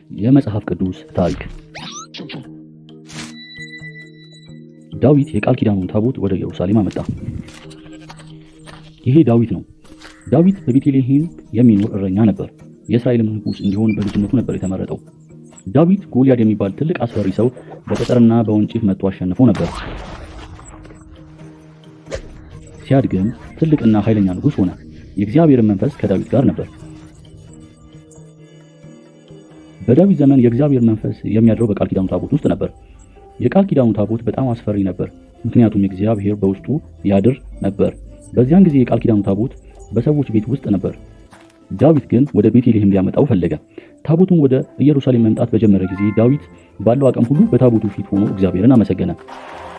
የመጽሐፍ ቅዱስ ታሪክ። ዳዊት የቃል ኪዳኑን ታቦት ወደ ኢየሩሳሌም አመጣ። ይሄ ዳዊት ነው። ዳዊት በቤተልሔም የሚኖር እረኛ ነበር። የእስራኤልም ንጉሥ እንዲሆን በልጅነቱ ነበር የተመረጠው። ዳዊት ጎልያድ የሚባል ትልቅ አስፈሪ ሰው በጠጠርና በወንጭፍ መጥቶ አሸንፎ ነበር። ሲያድግም ትልቅና ኃይለኛ ንጉሥ ሆነ። የእግዚአብሔርን መንፈስ ከዳዊት ጋር ነበር። በዳዊት ዘመን የእግዚአብሔር መንፈስ የሚያድረው በቃል ኪዳኑ ታቦት ውስጥ ነበር። የቃል ኪዳኑ ታቦት በጣም አስፈሪ ነበር፣ ምክንያቱም እግዚአብሔር በውስጡ ያድር ነበር። በዚያን ጊዜ የቃል ኪዳኑ ታቦት በሰዎች ቤት ውስጥ ነበር። ዳዊት ግን ወደ ቤተልሔም ሊያመጣው ፈለገ። ታቦቱን ወደ ኢየሩሳሌም መምጣት በጀመረ ጊዜ ዳዊት ባለው አቅም ሁሉ በታቦቱ ፊት ሆኖ እግዚአብሔርን አመሰገነ።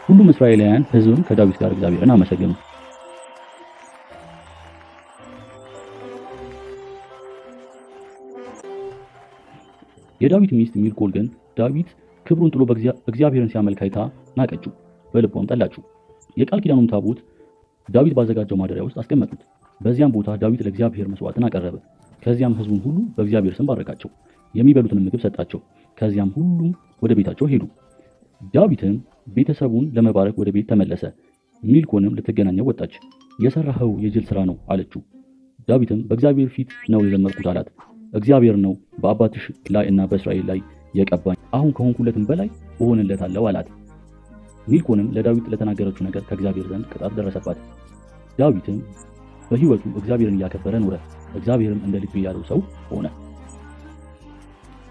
ሁሉም እስራኤላውያን ሕዝብም ከዳዊት ጋር እግዚአብሔርን አመሰገኑ። የዳዊት ሚስት ሚልኮል ግን ዳዊት ክብሩን ጥሎ እግዚአብሔርን ሲያመልክ አይታ ናቀችው፣ በልቧም ጠላችው። የቃል ኪዳኑን ታቦት ዳዊት ባዘጋጀው ማደሪያ ውስጥ አስቀመጡት። በዚያም ቦታ ዳዊት ለእግዚአብሔር መስዋዕትን አቀረበ። ከዚያም ሕዝቡን ሁሉ በእግዚአብሔር ስም ባረካቸው፣ የሚበሉትን ምግብ ሰጣቸው። ከዚያም ሁሉም ወደ ቤታቸው ሄዱ። ዳዊትም ቤተሰቡን ለመባረክ ወደ ቤት ተመለሰ። ሚልኮልም ልትገናኘው ወጣች። የሰራኸው የጅል ስራ ነው አለችው። ዳዊትም በእግዚአብሔር ፊት ነው የዘመርኩት አላት። እግዚአብሔር ነው በአባትሽ ላይ እና በእስራኤል ላይ የቀባኝ፣ አሁን ከሆንኩለትም በላይ እሆንለታለሁ አላት። ሚልኮልም ለዳዊት ለተናገረችው ነገር ከእግዚአብሔር ዘንድ ቅጣት ደረሰባት። ዳዊትም በሕይወቱ እግዚአብሔርን እያከበረ ኖረ። እግዚአብሔርም እንደ ልቤ ያለው ሰው ሆነ።